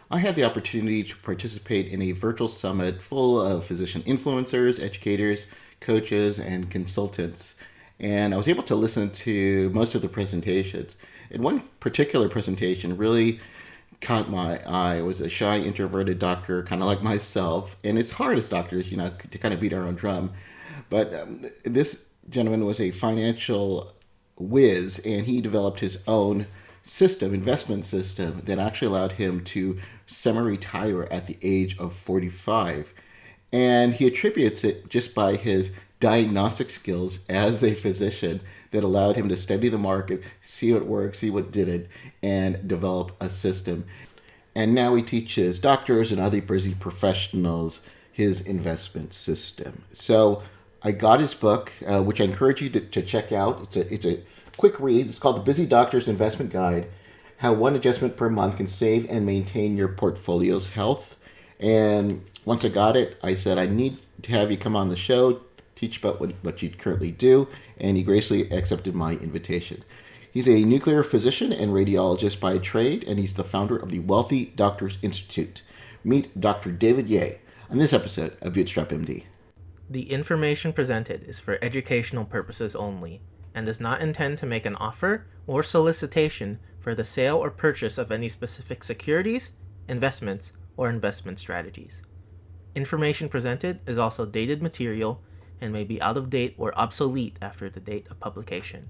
I had the opportunity to participate in a virtual summit full of physician influencers, educators, coaches, and consultants. And I was able to listen to most of the presentations. And one particular presentation really caught my eye. It was a shy, introverted doctor, kind of like myself. And it's hard as doctors, to kind of beat our own drum. But this gentleman was a financial whiz, and he developed his own system, investment system, that actually allowed him to semi-retire at the age of 45. And he attributes it just by his diagnostic skills as a physician that allowed him to study the market, see what worked, see what didn't, and develop a system. And now he teaches doctors and other busy professionals his investment system. So I got his book, which I encourage you to check out. It's a quick read. It's called The Busy Doctor's Investment Guide: How One Adjustment Per Month Can Save and Maintain Your Portfolio's Health. And once I got it, I said, I need to have you come on the show, teach about what you currently do, and he graciously accepted my invitation. He's a nuclear physician and radiologist by trade, and he's the founder of the Wealthy Doctors Institute. Meet Dr. David Ye on this episode of Bootstrap MD. The information presented is for educational purposes only and does not intend to make an offer or solicitation for the sale or purchase of any specific securities, investments, or investment strategies. Information presented is also dated material and may be out of date or obsolete after the date of publication.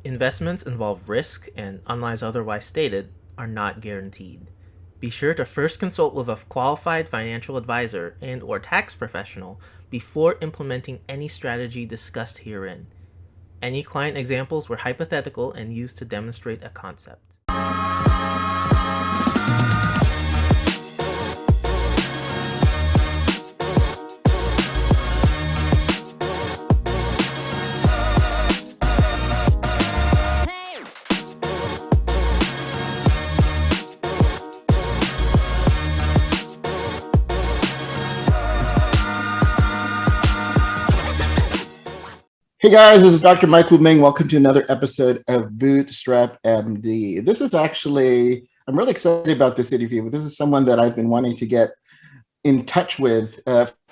Investments involve risk and, unless otherwise stated, are not guaranteed. Be sure to first consult with a qualified financial advisor and/or tax professional before implementing any strategy discussed herein. Any client examples were hypothetical and used to demonstrate a concept. Hey guys, this is Dr. Mike Wu Ming. Welcome to another episode of Bootstrap MD. I'm really excited about this interview. This is someone that I've been wanting to get in touch with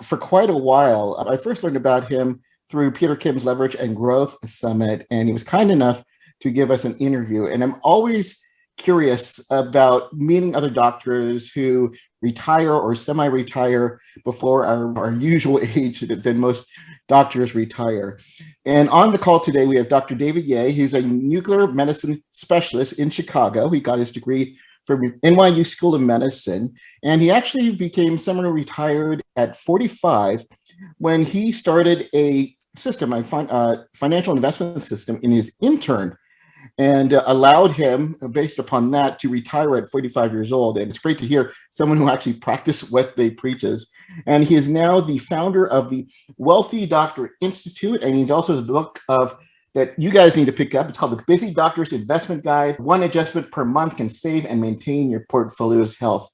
for quite a while. I first learned about him through Peter Kim's Leverage and Growth Summit, and he was kind enough to give us an interview. And I'm always curious about meeting other doctors who retire or semi-retire before our usual age than most doctors retire. And on the call today, we have Dr. David Ye. He's a nuclear medicine specialist in Chicago. He got his degree from NYU School of Medicine, and he actually became semi-retired at 45 when he started a system, a financial investment system in his intern, and allowed him, based upon that, to retire at 45 years old. And it's great to hear someone who actually practiced what they preaches. And he is now the founder of the Wealthy Doctor Institute, and he's also the book of that you guys need to pick up. It's called The Busy Doctor's Investment Guide: One Adjustment Per Month Can Save and Maintain Your Portfolio's Health.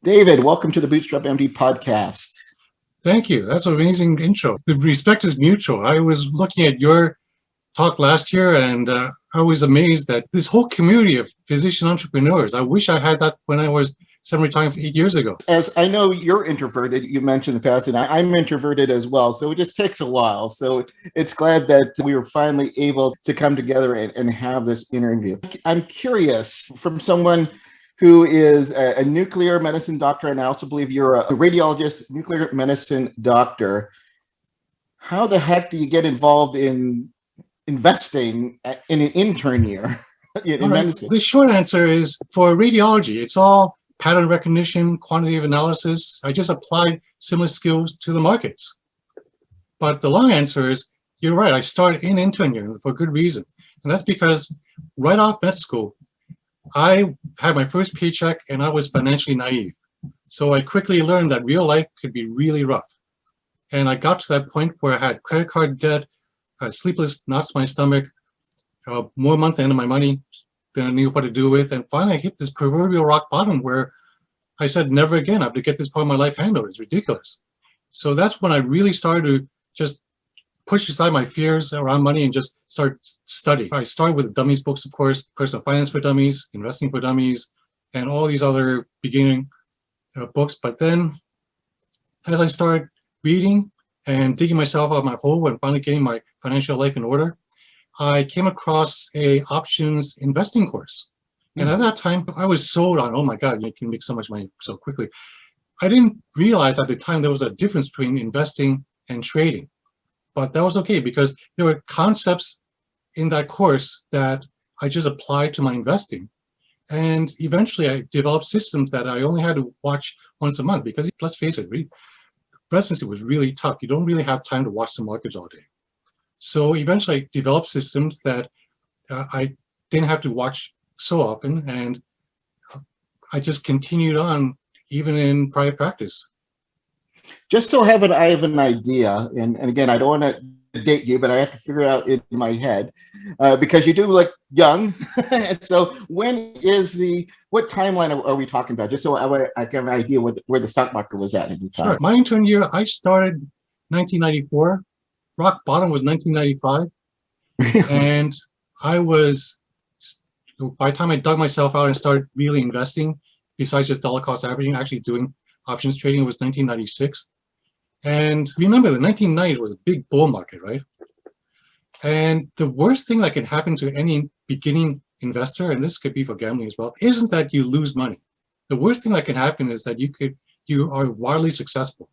David, welcome to the Bootstrap MD podcast. Thank you. That's an amazing intro. The respect is mutual. I was looking at your talk last year, and I was amazed that this whole community of physician entrepreneurs. I wish I had that when I was semi-retired 8 years ago. As I know you're introverted, you mentioned in the past, and I'm introverted as well, so it just takes a while. So it's glad that we were finally able to come together and have this interview. I'm curious, from someone who is a nuclear medicine doctor, and I also believe you're a radiologist, nuclear medicine doctor, how the heck do you get involved in investing in an intern year in medicine? The short answer is, for radiology, it's all pattern recognition, quantitative analysis. I just applied similar skills to the markets. But the long answer is, you're right, I started in intern year for good reason. And that's because right off med school, I had my first paycheck and I was financially naive. So I quickly learned that real life could be really rough. And I got to that point where I had credit card debt, sleepless knots in my stomach, more month end of my money than I knew what to do with. And finally I hit this proverbial rock bottom where I said, never again, I have to get this part of my life handled. It's ridiculous. So that's when I really started to just push aside my fears around money and just start studying. I started with dummies books, of course, Personal Finance for Dummies, Investing for Dummies, and all these other beginning books. But then as I started reading and digging myself out of my hole and finally getting my financial life in order, I came across a options investing course. And at that time, I was sold on, oh my God, you can make so much money so quickly. I didn't realize at the time there was a difference between investing and trading. But that was okay because there were concepts in that course that I just applied to my investing. And eventually I developed systems that I only had to watch once a month because, let's face it, residency was really tough. You don't really have time to watch the markets all day. So eventually I developed systems that I didn't have to watch so often, and I just continued on even in private practice. Just so I have an idea, and again, I don't want to date you, but I have to figure it out in my head because you do look young. So when is what timeline are we talking about? Just so I can have an idea where the stock market was at the time. Sure. My intern year, I started 1994. Rock bottom was 1995. And I was, by the time I dug myself out and started really investing, besides just dollar cost averaging, actually doing options trading, it was 1996. And remember, the 1990s was a big bull market, right? And the worst thing that can happen to any beginning investor, and this could be for gambling as well, isn't that you lose money. The worst thing that can happen is that you are wildly successful.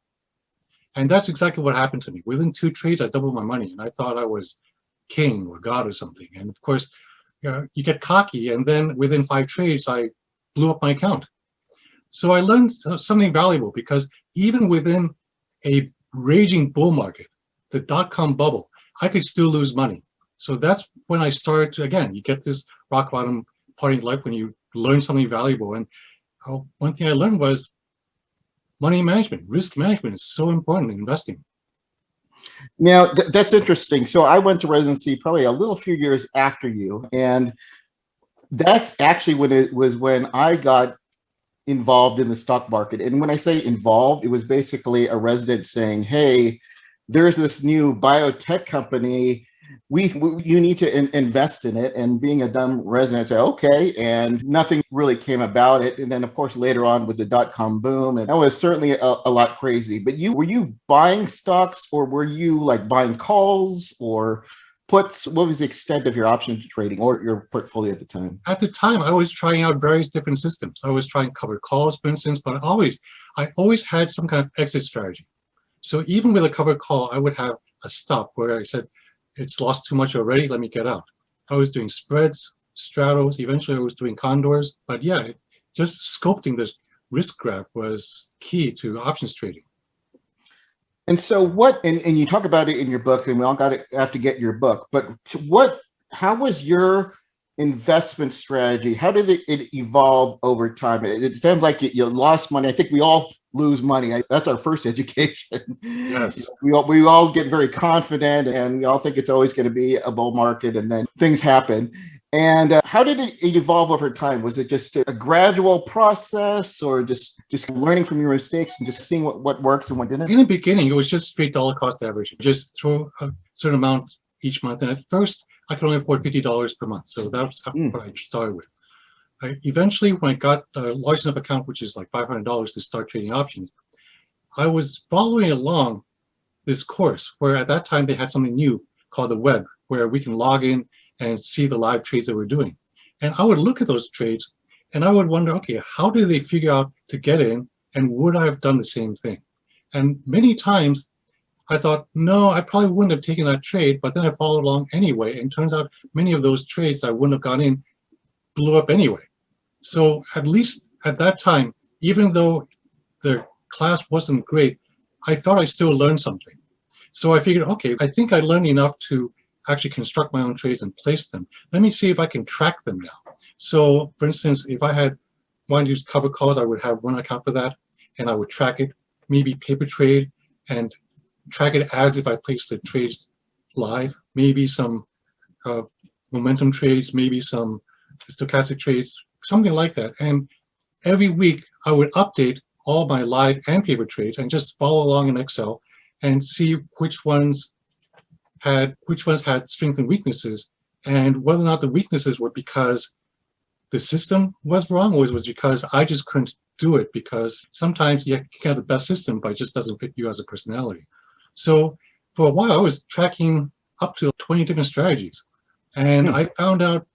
And that's exactly what happened to me. Within 2 trades, I doubled my money, and I thought I was king or god or something. And of course, you get cocky, and then within 5 trades, I blew up my account. So I learned something valuable, because even within a raging bull market, the dot-com bubble, I could still lose money. So that's when I started to, again, you get this rock bottom part in life when you learn something valuable. And one thing I learned was money management, risk management is so important in investing. Now, that's interesting. So I went to residency probably a little few years after you. And that's actually when I got involved in the stock market. And when I say involved, it was basically a resident saying, hey, there's this new biotech company. You need to invest in it. And being a dumb resident, I said, okay. And nothing really came about it. And then, of course, later on with the dot-com boom, and that was certainly a lot crazy. But were you buying stocks, or were you like buying calls or puts? What was the extent of your option trading or your portfolio at the time? At the time, I was trying out various different systems. I was trying covered calls, for instance, but I always had some kind of exit strategy. So even with a covered call, I would have a stop where I said, it's lost too much already, let me get out. I was doing spreads, straddles, eventually I was doing condors. But yeah, just sculpting this risk graph was key to options trading. And so and you talk about it in your book, and we all have to get your book, but how was your investment strategy? How did it evolve over time? It sounds like you lost money. I think we all lose money. That's our first education. Yes. We all get very confident, and we all think it's always going to be a bull market, and then things happen. And how did it evolve over time? Was it just a gradual process, or just learning from your mistakes and just seeing what works and what didn't? In the beginning, it was just straight dollar cost averaging. Just throw a certain amount each month. And at first, I could only afford $50 per month. So that's what I started with. Eventually, when I got a large enough account, which is like $500 to start trading options, I was following along this course where at that time they had something new called the web, where we can log in and see the live trades that we're doing. And I would look at those trades and I would wonder, okay, how did they figure out to get in, and would I have done the same thing? And many times I thought, no, I probably wouldn't have taken that trade, but then I followed along anyway. And turns out many of those trades I wouldn't have gone in blew up anyway. So at least at that time, even though the class wasn't great, I thought I still learned something. So I figured, okay, I think I learned enough to actually construct my own trades and place them. Let me see if I can track them now. So for instance, if I had wanted to use cover calls, I would have one account for that, and I would track it, maybe paper trade, and track it as if I placed the trades live, maybe some momentum trades, maybe some stochastic trades, something like that. And every week I would update all my live and paper trades and just follow along in Excel and see which ones had strengths and weaknesses, and whether or not the weaknesses were because the system was wrong, or was it because I just couldn't do it? Because sometimes you can have the best system, but it just doesn't fit you as a personality. So for a while, I was tracking up to 20 different strategies. And I found out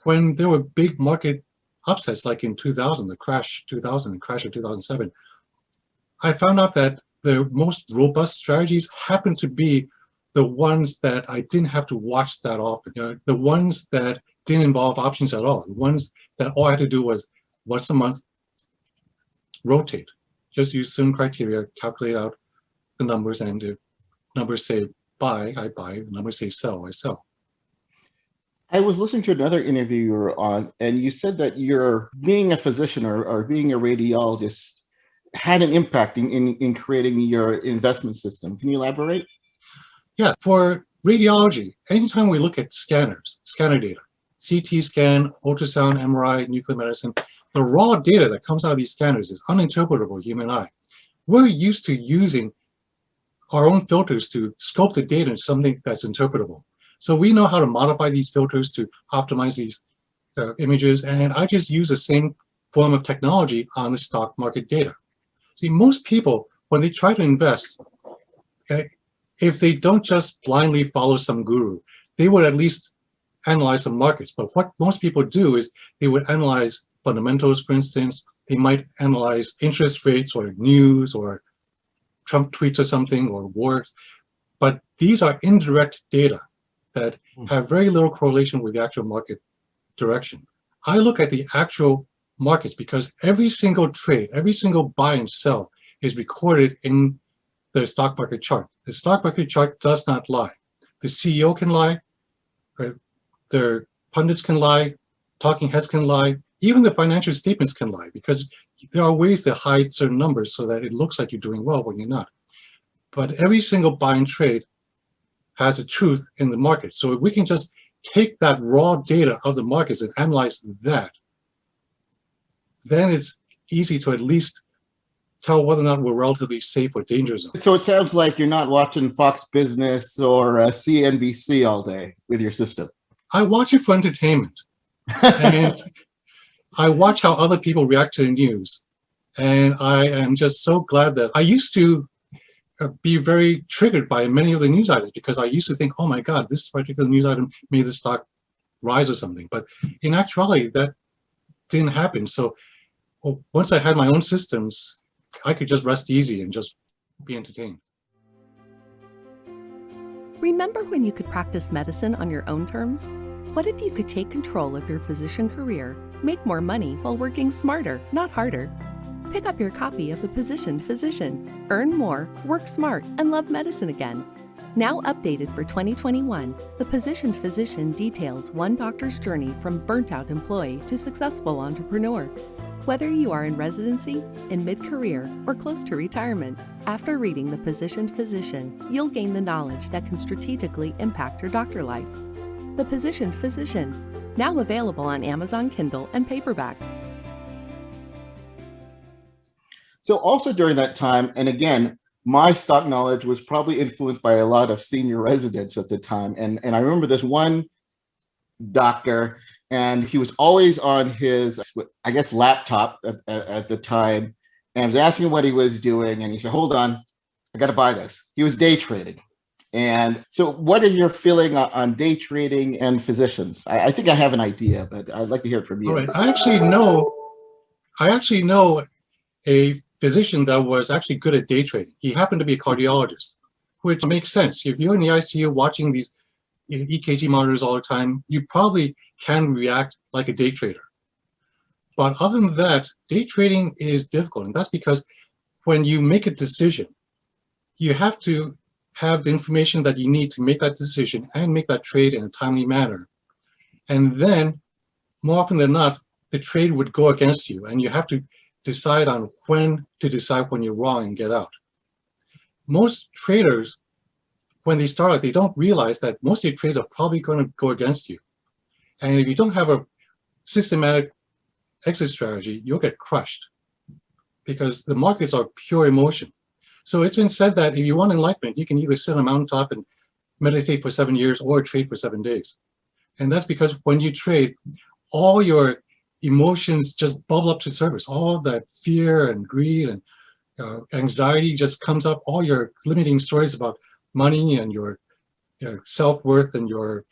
when there were big market upsets, like in 2000, the crash 2000 and crash of 2007, I found out that the most robust strategies happened to be the ones that I didn't have to watch that often, the ones that didn't involve options at all, the ones that all I had to do was once a month, rotate, just use some criteria, calculate out the numbers, and if numbers say buy, I buy, numbers say sell, I sell. I was listening to another interview you were on, and you said that your being a physician or being a radiologist had an impact in creating your investment system. Can you elaborate? Yeah, for radiology, anytime we look at scanners, scanner data, CT scan, ultrasound, MRI, nuclear medicine, the raw data that comes out of these scanners is uninterpretable human eye. We're used to using our own filters to scope the data into something that's interpretable. So we know how to modify these filters to optimize these images, and I just use the same form of technology on the stock market data. See, most people, when they try to invest, okay, if they don't just blindly follow some guru, they would at least analyze some markets. But what most people do is they would analyze fundamentals, for instance. They might analyze interest rates or news or Trump tweets or something or wars. But these are indirect data that have very little correlation with the actual market direction. I look at the actual markets because every single trade, every single buy and sell is recorded in the stock market chart. The stock market chart does not lie. The CEO can lie, their pundits can lie, talking heads can lie, even the financial statements can lie, because there are ways to hide certain numbers so that it looks like you're doing well when you're not. But every single buy and trade has a truth in the market. So if we can just take that raw data of the markets and analyze that, then it's easy to at least tell whether or not we're relatively safe or dangerous. So it sounds like you're not watching Fox Business or CNBC all day with your system. I watch it for entertainment. And I watch how other people react to the news. And I am just so glad that I used to be very triggered by many of the news items, because I used to think, oh my God, this particular news item made the stock rise or something. But in actuality, that didn't happen. So once I had my own systems, I could just rest easy and just be entertained. Remember when you could practice medicine on your own terms? What if you could take control of your physician career, make more money while working smarter, not harder? Pick up your copy of The Positioned Physician. Earn more, work smart, and love medicine again. Now updated for 2021, The Positioned Physician details one doctor's journey from burnt-out employee to successful entrepreneur. Whether you are in residency, in mid-career, or close to retirement, after reading The Positioned Physician, you'll gain the knowledge that can strategically impact your doctor life. The Positioned Physician, now available on Amazon Kindle and paperback. So also during that time, and again, my stock knowledge was probably influenced by a lot of senior residents at the time. And I remember this one doctor, and he was always on his, I guess, laptop at the time, and I was asking him what he was doing, and he said, hold on, I got to buy this. He was day trading. And so what are your feeling on day trading and physicians? I think I have an idea, but I'd like to hear it from you. All right. I actually know a physician that was actually good at day trading. He happened to be a cardiologist, which makes sense. If you're in the ICU watching these EKG monitors all the time, you probably can react like a day trader. But other than that, day trading is difficult. And that's because when you make a decision, you have to have the information that you need to make that decision and make that trade in a timely manner. And then, more often than not, the trade would go against you, and you have to decide on when to decide when you're wrong and get out. Most traders, when they start out, they don't realize that most of your trades are probably going to go against you. And if you don't have a systematic exit strategy, you'll get crushed, because the markets are pure emotion. So it's been said that if you want enlightenment, you can either sit on a mountaintop and meditate for 7 years or trade for 7 days. And that's because when you trade, all your emotions just bubble up to surface. All that fear and greed and anxiety just comes up. All your limiting stories about money and your self-worth and your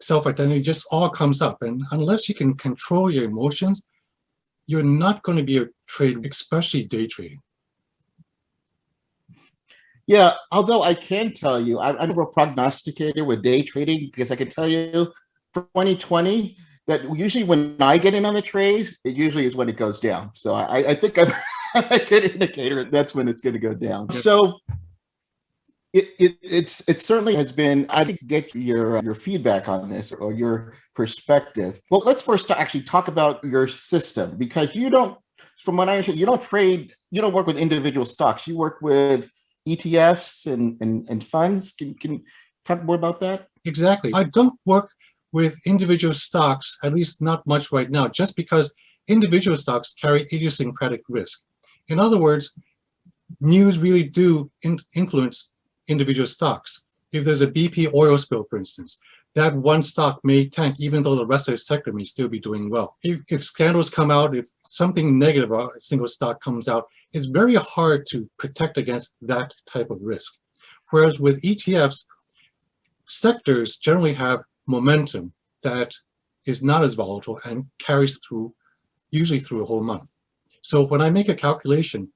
self-identity just all comes up. And unless you can control your emotions, you're not going to be a trade, especially day trading. Yeah, although I can tell you, I'm a prognosticator with day trading, because I can tell you for 2020 that usually when I get in on the trades, it usually is when it goes down. So I think I'm a good indicator that's when it's going to go down. Yep. So it certainly has been. I think get your feedback on this or your perspective. Well, let's first actually talk about your system, because you don't, from what I understand, you don't trade, you don't work with individual stocks. You work with ETFs and funds. Can you talk more about that? Exactly. I don't work with individual stocks, at least not much right now, just because individual stocks carry idiosyncratic risk. In other words, news really do influence individual stocks. If there's a BP oil spill, for instance, that one stock may tank even though the rest of the sector may still be doing well. If scandals come out, if something negative about a single stock comes out, it's very hard to protect against that type of risk. Whereas with ETFs, sectors generally have momentum that is not as volatile and carries through, usually through a whole month. So when I make a calculation,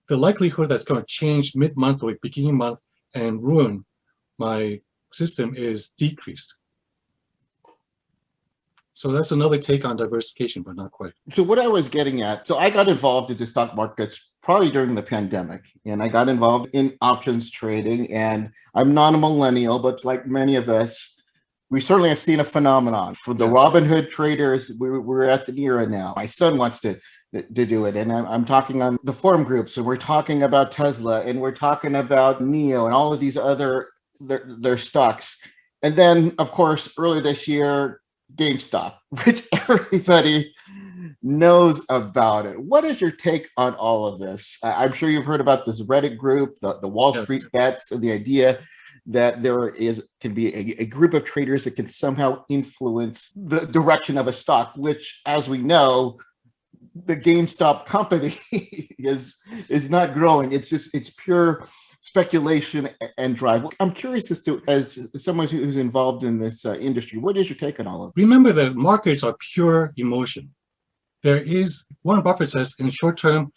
the likelihood that's going to change mid-month or beginning month and ruin my system is decreased. So that's another take on diversification, but not quite. So what I was getting at, so I got involved in the stock markets probably during the pandemic, and I got involved in options trading, and I'm not a millennial, but like many of us, we certainly have seen a phenomenon. For the Robinhood traders, we're at the era now. My son wants to do it, and I'm talking on the forum groups, and we're talking about Tesla, and we're talking about NEO and all of these other their stocks. And then, of course, earlier this year, Gamestop, which everybody knows about it. What is your take on all of this? I'm sure you've heard about this Reddit group, the Wall Street Bets, and the idea that there can be a group of traders that can somehow influence the direction of a stock, which, as we know, the GameStop company is not growing. It's pure speculation and drive. I'm curious as someone who's involved in this industry, what is your take on all of it? Remember that markets are pure emotion. Warren Buffett says, in the short term,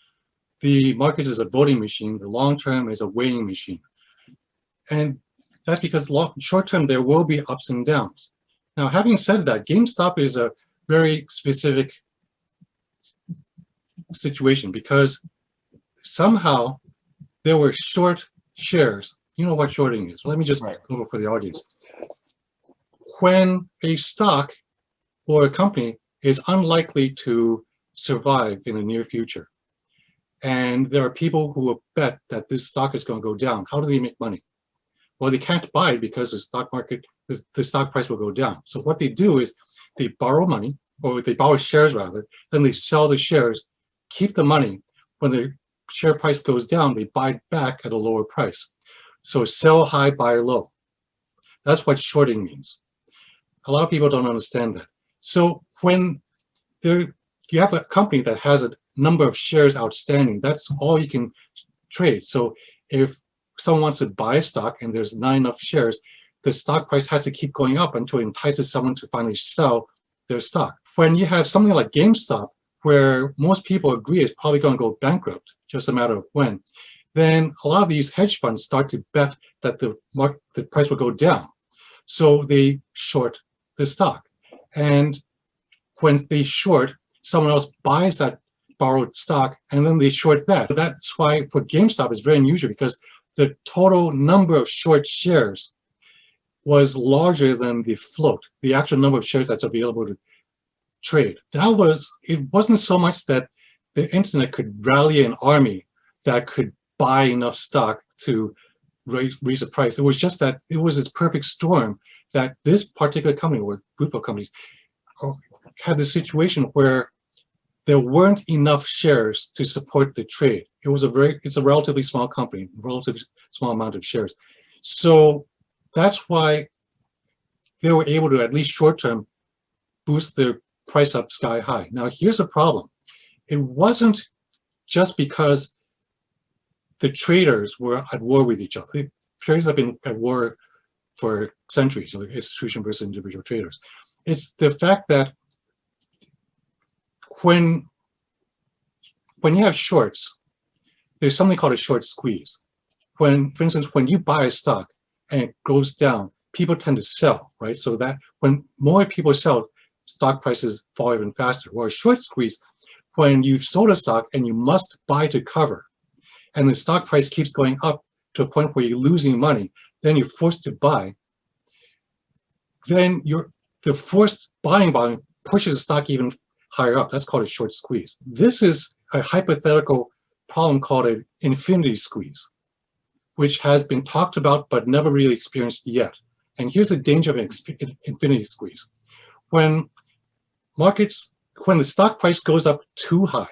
the market is a voting machine. The long term is a weighing machine. And that's because short term, there will be ups and downs. Now, having said that, GameStop is a very specific situation because somehow there were short shares. You know what shorting is. Let me just go over for the audience. When a stock or a company is unlikely to survive in the near future, and there are people who will bet that this stock is going to go down, how do they make money? Well, they can't buy it because the stock market, the stock price will go down. So what they do is they borrow money, or they borrow shares rather, then they sell the shares, keep the money. When the share price goes down, they buy it back at a lower price. So sell high, buy low. That's what shorting means. A lot of people don't understand that. So when you have a company that has a number of shares outstanding, that's all you can trade. So if someone wants to buy a stock and there's not enough shares, the stock price has to keep going up until it entices someone to finally sell their stock. When you have something like GameStop, where most people agree it's probably going to go bankrupt, just a matter of when, then a lot of these hedge funds start to bet that the price will go down. So they short the stock. And when they short, someone else buys that borrowed stock, and then they short that. That's why for GameStop it's very unusual, because the total number of short shares was larger than the float, the actual number of shares that's available to trade. It wasn't so much that the internet could rally an army that could buy enough stock to raise the price. It was just that it was this perfect storm that this particular company or group of companies had this situation where there weren't enough shares to support the trade. It's a relatively small company, relatively small amount of shares. So that's why they were able to, at least short term, boost their price up sky high. Now, here's a problem. It wasn't just because the traders were at war with each other. The traders have been at war for centuries, like institution versus individual traders. It's the fact that when you have shorts, there's something called a short squeeze. When, for instance, when you buy a stock and it goes down, people tend to sell, right? So that when more people sell, stock prices fall even faster. Or a short squeeze, when you've sold a stock and you must buy to cover, and the stock price keeps going up to a point where you're losing money, then you're forced to buy, then the forced buying volume pushes the stock even higher up. That's called a short squeeze. This is a hypothetical problem called an infinity squeeze, which has been talked about but never really experienced yet. And here's the danger of an infinity squeeze. When the stock price goes up too high,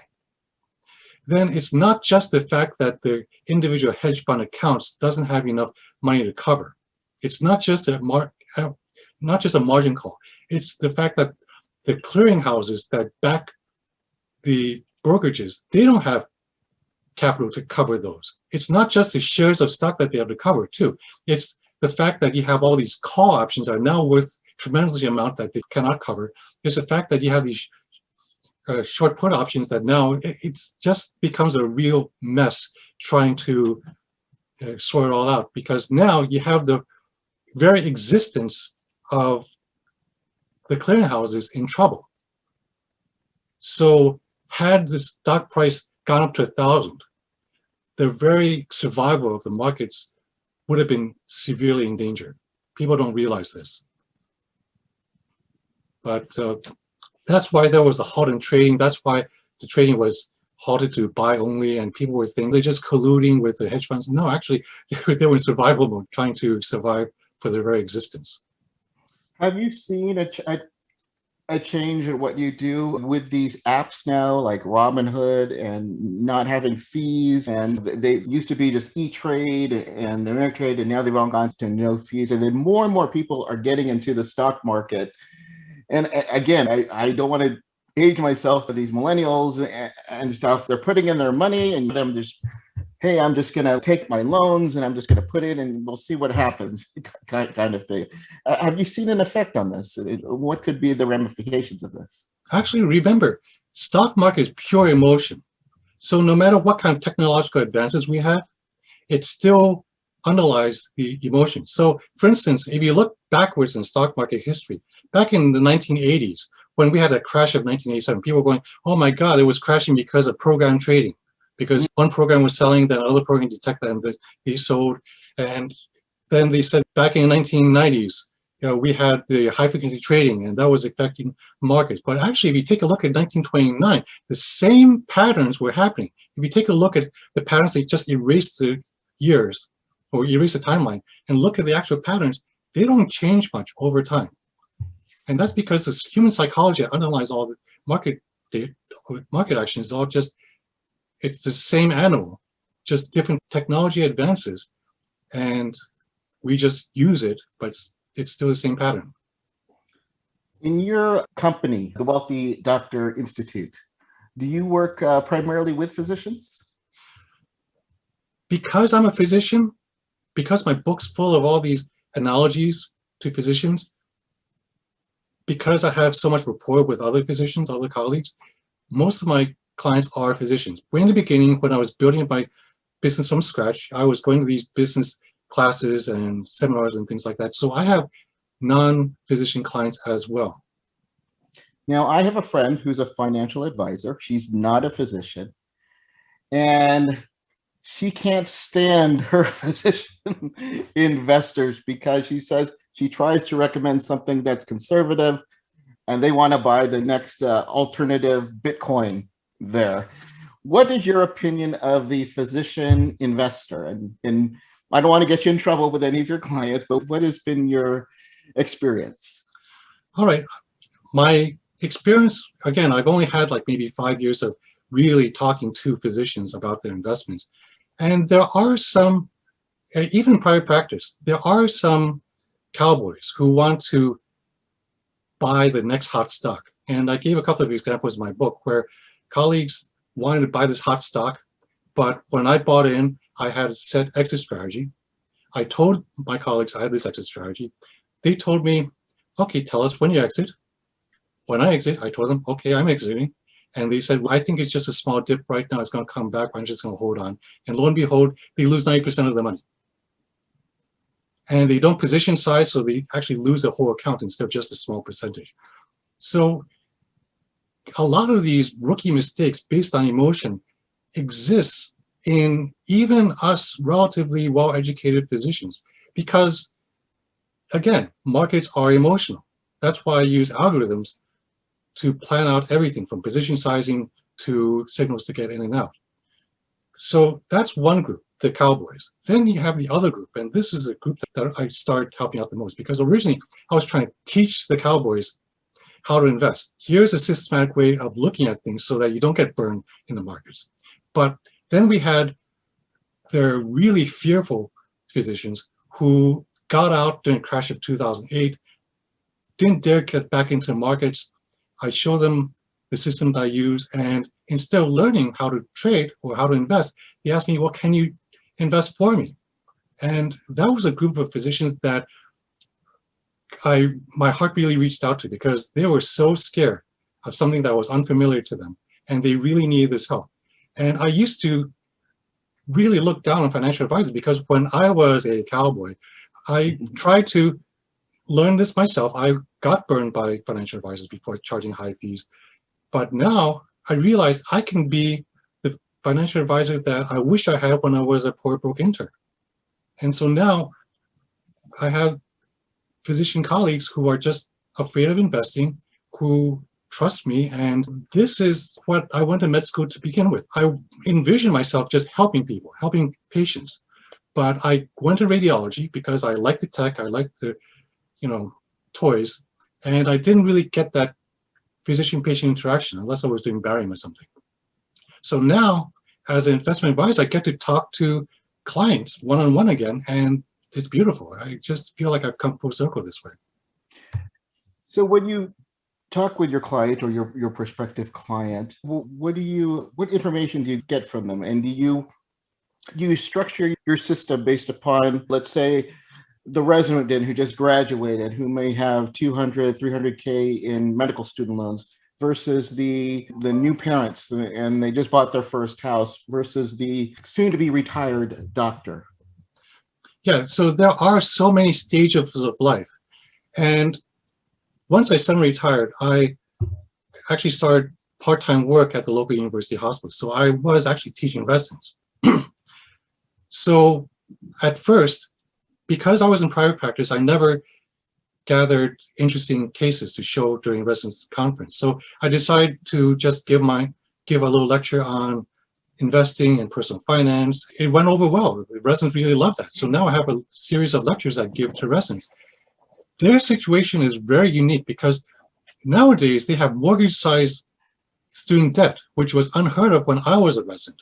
then it's not just the fact that the individual hedge fund accounts doesn't have enough money to cover. It's not just a margin call. It's the fact that the clearinghouses that back the brokerages, they don't have capital to cover those. It's not just the shares of stock that they have to cover too. It's the fact that you have all these call options that are now worth tremendously amount that they cannot cover. It's the fact that you have these short put options that now it just becomes a real mess trying to sort it all out, because now you have the very existence of the clearinghouses in trouble. So had the stock price gone up to 1,000, the very survival of the markets would have been severely endangered. People don't realize this. But that's why there was a halt in trading. That's why the trading was halted to buy only, and people were thinking they're just colluding with the hedge funds. No, actually, they were in survival mode, trying to survive for their very existence. Have you seen a change in what you do with these apps now, like Robinhood, and not having fees? And they used to be just E-Trade and Ameritrade, and now they've all gone to no fees. And then more and more people are getting into the stock market. And again, I don't want to age myself, but these millennials and stuff, they're putting in their money and them just, hey, I'm just going to take my loans and I'm just going to put it and we'll see what happens, kind of thing. Have you seen an effect on this? What could be the ramifications of this? Actually, remember, stock market is pure emotion. So no matter what kind of technological advances we have, it still underlies the emotion. So for instance, if you look backwards in stock market history, back in the 1980s, when we had a crash of 1987, people were going, oh my God, it was crashing because of program trading. Because one program was selling, then another program detected and they sold. And then they said back in the 1990s, we had the high frequency trading and that was affecting markets. But actually, if you take a look at 1929, the same patterns were happening. If you take a look at the patterns, they just erase the years or erase the timeline and look at the actual patterns, they don't change much over time. And that's because this human psychology that underlies all the market actions is all just, it's the same animal, just different technology advances. And we just use it, but it's still the same pattern. In your company, the Wealthy Doctor Institute, do you work primarily with physicians? Because I'm a physician, because my book's full of all these analogies to physicians, because I have so much rapport with other physicians, other colleagues, most of my clients are physicians. Way in the beginning, when I was building my business from scratch, I was going to these business classes and seminars and things like that. So I have non-physician clients as well. Now, I have a friend who's a financial advisor. She's not a physician, and she can't stand her physician investors because she says she tries to recommend something that's conservative and they want to buy the next alternative Bitcoin there. What is your opinion of the physician investor? And I don't want to get you in trouble with any of your clients, but what has been your experience? All right. My experience, again, I've only had like maybe 5 years of really talking to physicians about their investments. And there are some, even in private practice, there are some cowboys who want to buy the next hot stock. And I gave a couple of examples in my book where colleagues wanted to buy this hot stock, but when I bought in, I had a set exit strategy. I told my colleagues I had this exit strategy. They told me, okay, tell us when you exit. When I exit, I told them, okay, I'm exiting. And they said, well, I think it's just a small dip right now. It's going to come back. I'm just going to hold on. And lo and behold, they lose 90% of the money. And they don't position size, so they actually lose the whole account instead of just a small percentage. So a lot of these rookie mistakes based on emotion exists in even us relatively well-educated physicians, because again, markets are emotional. That's why I use algorithms to plan out everything from position sizing to signals to get in and out. So that's one group, the cowboys. Then you have the other group, and this is the group that I started helping out the most, because originally I was trying to teach the cowboys how to invest. Here's a systematic way of looking at things so that you don't get burned in the markets. But then we had the really fearful physicians who got out during the crash of 2008, didn't dare get back into the markets. I show them the system that I use, and instead of learning how to trade or how to invest, they asked me, well, can you invest for me? And that was a group of physicians that my heart really reached out to, because they were so scared of something that was unfamiliar to them, and they really needed this help. And I used to really look down on financial advisors, because when I was a cowboy, I tried to learn this myself. I got burned by financial advisors before charging high fees. But now I realize I can be the financial advisor that I wish I had when I was a poor broke intern. And so now I have physician colleagues who are just afraid of investing, who trust me, and this is what I went to med school to begin with. I envisioned myself just helping people, helping patients. But I went to radiology because I like the tech, I like the, toys, and I didn't really get that physician-patient interaction unless I was doing barium or something. So now, as an investment advisor, I get to talk to clients one-on-one again, and it's beautiful. I just feel like I've come full circle this way. So when you talk with your client or your prospective client, what information do you get from them? And do you structure your system based upon, let's say, the resident who just graduated, who may have 200, 300K in medical student loans, versus the new parents and they just bought their first house, versus the soon-to-be retired doctor? Yeah, so there are so many stages of life. And once I semi-retired, I actually started part-time work at the local university hospital. So I was actually teaching residents. So at first, because I was in private practice, I never gathered interesting cases to show during residence conference. So I decided to just give a little lecture on investing and personal finance. It went over well. The residents really loved that. So now I have a series of lectures I give to residents. Their situation is very unique because nowadays they have mortgage-sized student debt, which was unheard of when I was a resident.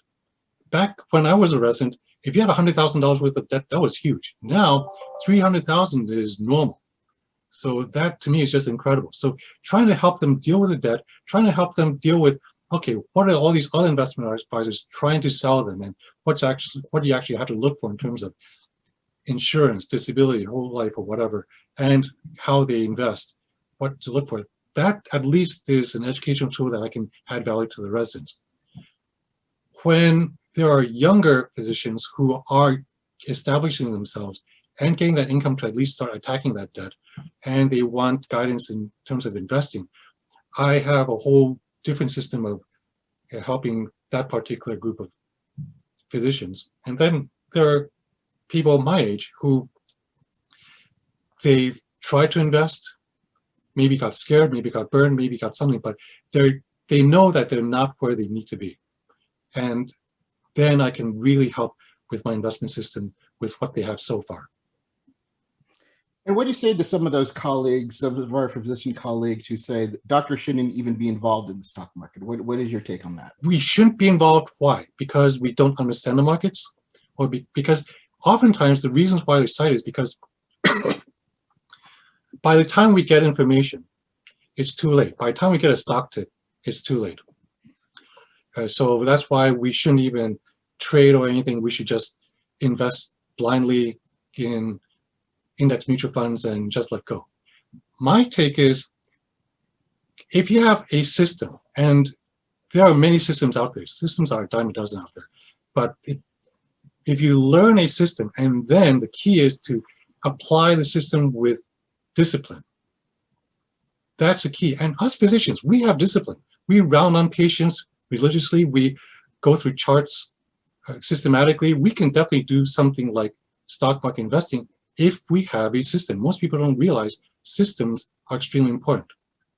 Back when I was a resident, if you had $100,000 worth of debt, that was huge. Now, $300,000 is normal. So that to me is just incredible. So trying to help them deal with the debt, trying to help them deal with, okay, what are all these other investment advisors trying to sell them, and what do you actually have to look for in terms of insurance, disability, whole life, or whatever, and how they invest, what to look for. That at least is an educational tool that I can add value to the residents. When there are younger physicians who are establishing themselves and getting that income to at least start attacking that debt, and they want guidance in terms of investing, I have a whole different system of helping that particular group of physicians. And then there are people my age who they've tried to invest, maybe got scared, maybe got burned, maybe got something, but they know that they're not where they need to be. And then I can really help with my investment system with what they have so far. And what do you say to some of those colleagues, some of our physician colleagues who say doctors shouldn't even be involved in the stock market? What is your take on that? We shouldn't be involved. Why? Because we don't understand the markets? Or because oftentimes the reasons why they cite is because by the time we get information, it's too late. By the time we get a stock tip, it's too late. So that's why we shouldn't even trade or anything. We should just invest blindly in index mutual funds and just let go. My take is, if you have a system, and there are many systems out there, systems are a dime a dozen out there, but if you learn a system, and then the key is to apply the system with discipline. That's the key. And us physicians, we have discipline. We round on patients religiously. We go through charts systematically. We can definitely do something like stock market investing if we have a system. Most people don't realize systems are extremely important.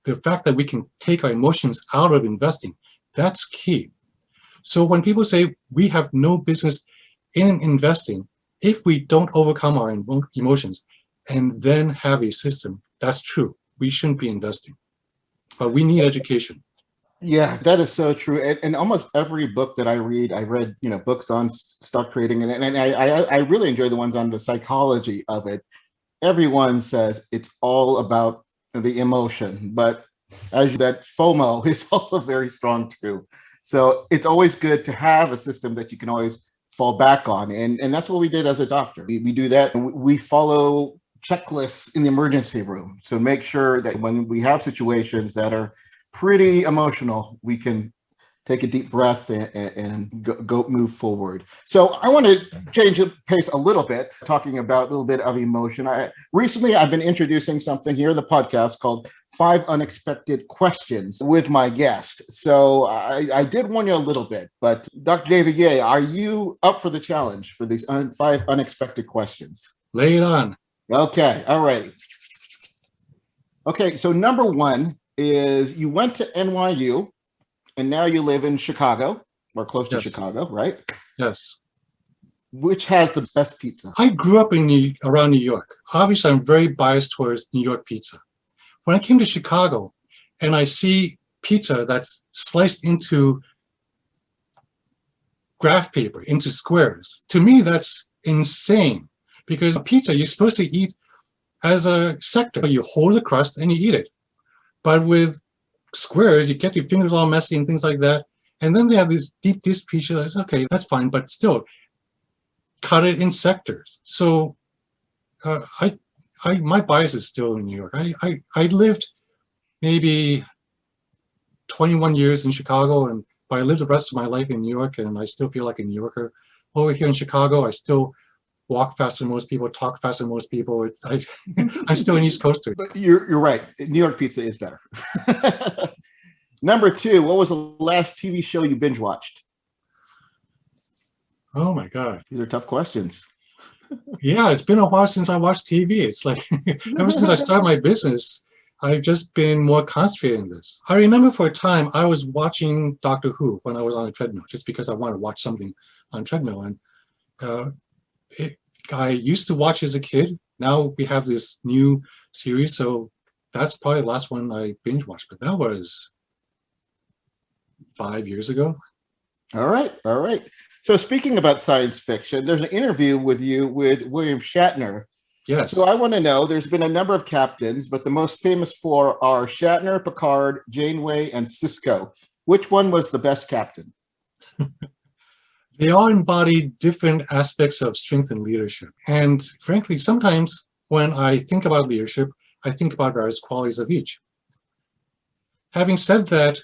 The fact that we can take our emotions out of investing, that's key. So when people say we have no business in investing, if we don't overcome our emotions and then have a system, that's true. We shouldn't be investing, but we need education. Yeah, that is so true. And almost every book that I read, books on stock trading, and I really enjoy the ones on the psychology of it. Everyone says it's all about the emotion, but that FOMO is also very strong too. So it's always good to have a system that you can always fall back on. And that's what we did as a doctor. We do that. We follow checklists in the emergency room. So make sure that when we have situations that are pretty emotional, we can take a deep breath and go move forward. So I want to change the pace a little bit, talking about a little bit of emotion. Recently, I've been introducing something here in the podcast called 5 Unexpected Questions with my guest. So I did warn you a little bit, but Dr. David Ye, are you up for the challenge for these 5 unexpected questions? Lay it on. Okay, all right. Okay, so number 1 is you went to NYU and now you live in Chicago or close to Chicago, right? Yes. Which has the best pizza? I grew up around New York. Obviously, I'm very biased towards New York pizza. When I came to Chicago and I see pizza that's sliced into graph paper, into squares, to me, that's insane. Because pizza, you're supposed to eat as a sector. You hold the crust and you eat it. But with squares, you get your fingers all messy and things like that. And then they have this deep dish pizza. Okay, that's fine, but still, cut it in sectors. So my bias is still in New York. I lived maybe 21 years in Chicago, but I lived the rest of my life in New York, and I still feel like a New Yorker. Over here in Chicago, I still walk faster than most people, talk faster than most people. I'm still an East Coaster. But you're right. New York pizza is better. Number 2, what was the last TV show you binge watched? Oh my God. These are tough questions. Yeah, it's been a while since I watched TV. It's like ever since I started my business, I've just been more concentrated in this. I remember for a time I was watching Doctor Who when I was on a treadmill, just because I wanted to watch something on a treadmill. And I used to watch as a kid. Now we have this new series, so that's probably the last one I binge watched, but that was 5 years ago. All right. So speaking about science fiction, there's an interview with you with William Shatner. Yes. So I want to know, there's been a number of captains, but the most famous 4 are Shatner, Picard, Janeway, and Sisko. Which one was the best captain? They all embody different aspects of strength and leadership. And frankly, sometimes when I think about leadership, I think about various qualities of each. Having said that,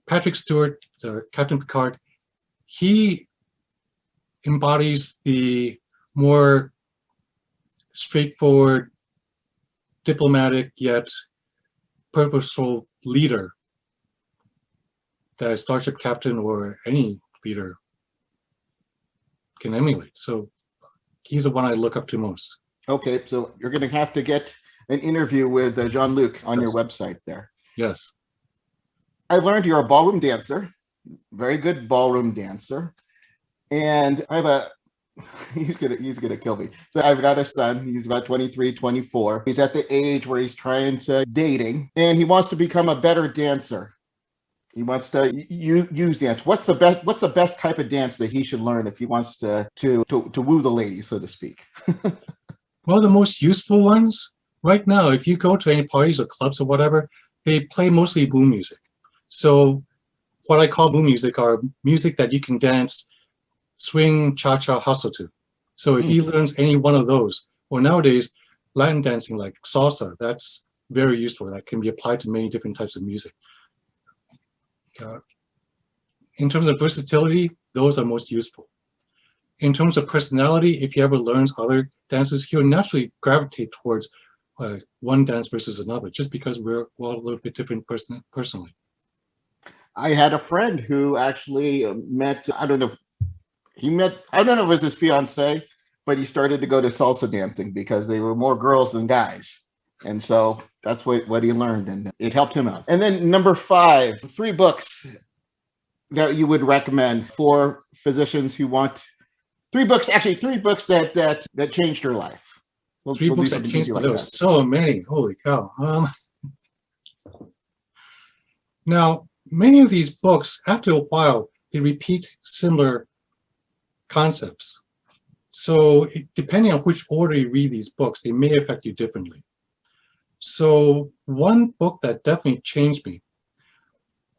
Patrick Stewart, Captain Picard, he embodies the more straightforward, diplomatic, yet purposeful leader that a starship captain or any leader can emulate. So he's the one I look up to most. Okay, so you're going to have to get an interview with Jean-Luc on your website there. Yes. I learned you're a ballroom dancer, very good ballroom dancer. And I have he's gonna kill me. So I've got a son, he's about 23, 24. He's at the age where he's trying to dating, and he wants to become a better dancer. He wants to use dance. What's the best type of dance that he should learn if he wants to woo the lady, so to speak? Well, the most useful ones right now, if you go to any parties or clubs or whatever, they play mostly boom music. So what I call boom music are music that you can dance, swing, cha-cha, hustle to. So if he learns any one of those, or nowadays, Latin dancing like salsa, that's very useful. That can be applied to many different types of music. In terms of versatility, those are most useful. In terms of personality, if he ever learns other dances, he'll naturally gravitate towards one dance versus another, just because we're all a little bit different personally. I had a friend who actually met, I don't know if it was his fiance, but he started to go to salsa dancing because they were more girls than guys. And so that's what he learned, and it helped him out. And then number 5, 3 books that you would recommend for physicians who want 3 books that changed your life. Three books that changed my life. There were so many. Holy cow. Now, many of these books, after a while, they repeat similar concepts. So depending on which order you read these books, they may affect you differently. So one book that definitely changed me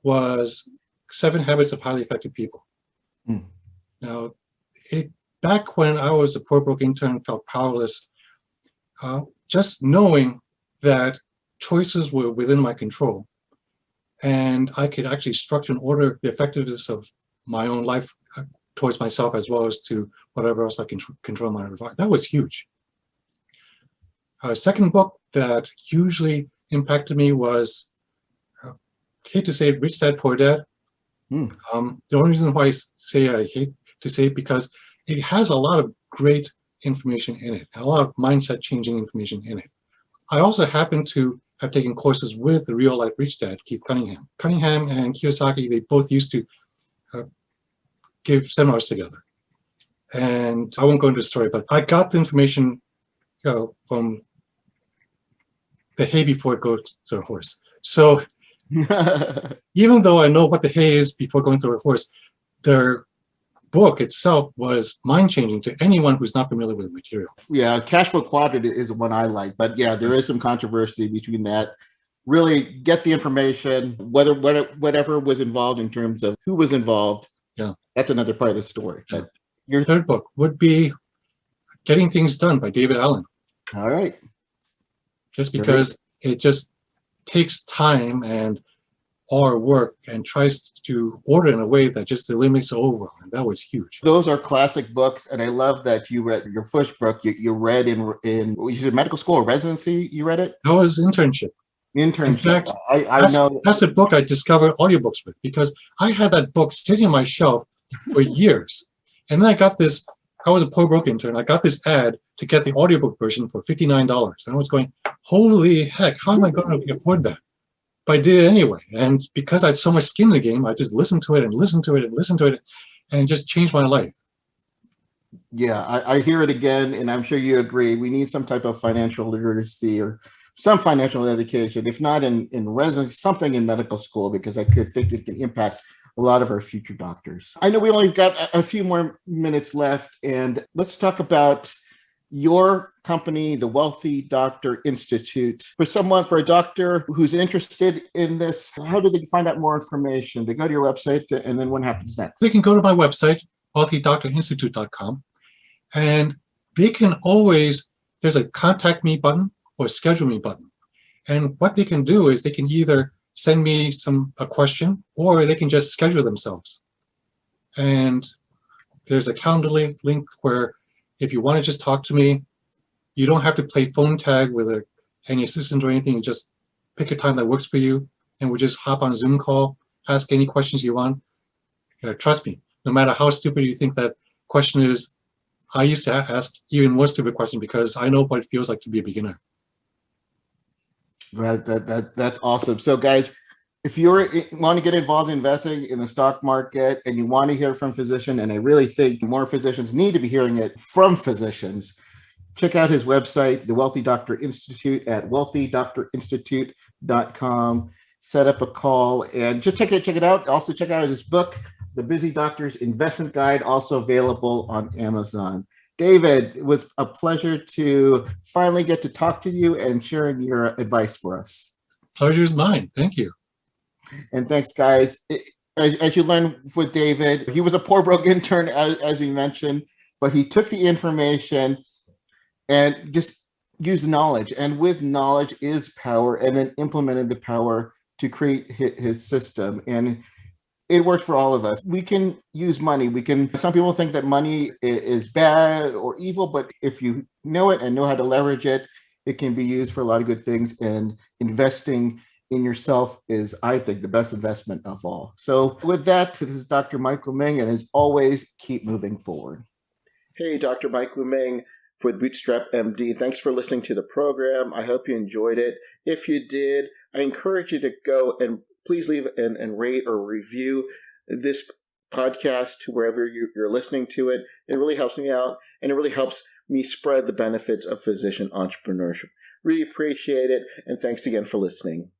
was 7 Habits of Highly Effective People. Now, back when I was a pro broker intern, felt powerless. Just knowing that choices were within my control and I could actually structure and order the effectiveness of my own life towards myself as well as to whatever else I can control my environment. That was huge. Second book that hugely impacted me was, I hate to say it, Rich Dad, Poor Dad. The only reason why I say I hate to say it because it has a lot of great information in it, and a lot of mindset changing information in it. I also happen to have taken courses with the real life Rich Dad, Keith Cunningham. Cunningham and Kiyosaki, they both used to give seminars together. And I won't go into the story, but I got the information from the hay before it goes to a horse. So even though I know what the hay is before going to a horse, their book itself was mind-changing to anyone who's not familiar with the material. Yeah, Cash Flow Quadrant is one I like, but yeah, there is some controversy between that. Really get the information, whatever was involved in terms of who was involved. Yeah, that's another part of the story. Yeah. But your third book would be Getting Things Done by David Allen. All right. Just because it just takes time and our work and tries to order in a way that just eliminates the overwhelm. And that was huge. Those are classic books. And I love that you read your first book. You read in you said medical school or residency, you read it? That was internship. In fact, I know that's the book I discovered audiobooks with, because I had that book sitting on my shelf for years. And then I was a pro broker intern. I got this ad to get the audiobook version for $59. And I was going, holy heck, how am I going to afford that? But I did it anyway. And because I had so much skin in the game, I just listened to it and listened to it and listened to it, and it just changed my life. Yeah, I hear it again, and I'm sure you agree. We need some type of financial literacy or some financial education, if not in residency, something in medical school, because I could think it can impact a lot of our future doctors. I know we only got a few more minutes left, and let's talk about your company, the Wealthy Doctor Institute. For a doctor who's interested in this, how do they find out more information? They go to your website, and then what happens next? They can go to my website, wealthydoctorinstitute.com, and they can always, there's a contact me button or schedule me button. And what they can do is they can either send me a question, or they can just schedule themselves. And there's a calendar link where if you want to just talk to me, you don't have to play phone tag with any assistant or anything. You just pick a time that works for you, and we'll just hop on a Zoom call, ask any questions you want. Trust me, no matter how stupid you think that question is, I used to ask even more stupid questions because I know what it feels like to be a beginner. Right, that's awesome. So guys, if you want to get involved in investing in the stock market and you want to hear from physicians, and I really think more physicians need to be hearing it from physicians, check out his website, the Wealthy Doctor Institute, at wealthydoctorinstitute.com. Set up a call and just check it out. Also check out his book, The Busy Doctor's Investment Guide, also available on Amazon. David, it was a pleasure to finally get to talk to you and sharing your advice for us. Pleasure is mine. Thank you. And thanks, guys. As you learned with David, he was a poor broke intern, as he mentioned, but he took the information and just used knowledge. And with knowledge is power, and then implemented the power to create his system. And it worked for all of us. We can use money. Some people think that money is bad or evil, but if you know it and know how to leverage it, it can be used for a lot of good things. And investing in yourself is, I think, the best investment of all. So with that, this is Dr. Michael Ming, and as always, keep moving forward. Hey, Dr. Michael Ming with Bootstrap MD. Thanks for listening to the program. I hope you enjoyed it. If you did, I encourage you to go and please leave and rate or review this podcast to wherever you're listening to it. It really helps me out, and it really helps me spread the benefits of physician entrepreneurship. Really appreciate it, and thanks again for listening.